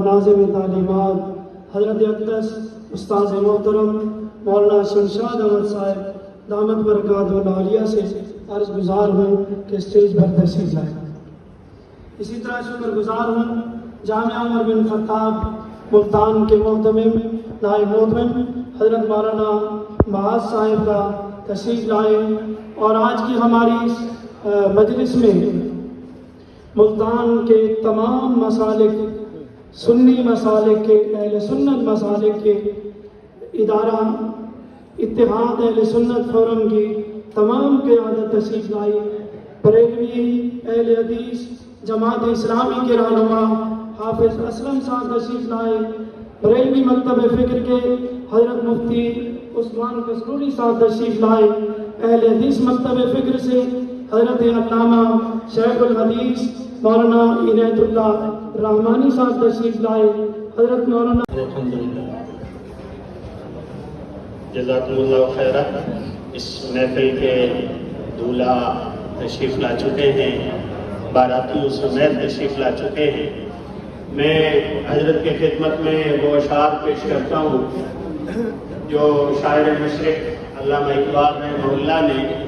ناظم تعلیمات حضرت اقدس استاذ محترم مولانا شمشاد احمد صاحب دامت برکات العالیہ سے عرض گزار ہوں کہ اسٹیج پر تشریف لائیں۔ اسی طرح شکر گزار ہوں جامعہ عمر بن خطاب ملتان کے محتمم نائب محتمم حضرت مولانا معاذ صاحب کا تشریف لائیں اور آج کی ہماری اس مجلس میں ملتان کے تمام مسالک سنی مسالک کے اہل سنت مسالک کے ادارہ اتحاد اہل سنت فورم کی تمام قیادت تشریف لائی، بریلوی اہل حدیث جماعت اسلامی کے رہنما حافظ اسلم صاحب تشریف لائے، بریلوی مکتب فکر کے حضرت مفتی عثمان قصروری صاحب تشریف لائے، اہل حدیث مکتب فکر سے حضرت علامہ شیخ الحدیث مولانا عنایت اللہ رحمانی صاحب تشریف لائے، حضرت مولانا الحمدللہ جزاکم اللہ خیرہ۔ اس محفل کے دولہا تشریف لا چکے ہیں، باراتی سمیت تشریف لا چکے ہیں۔ میں حضرت کی خدمت میں وہ اشعار پیش کرتا ہوں جو شاعر مشرق علامہ اقبال رحمہ اللہ نے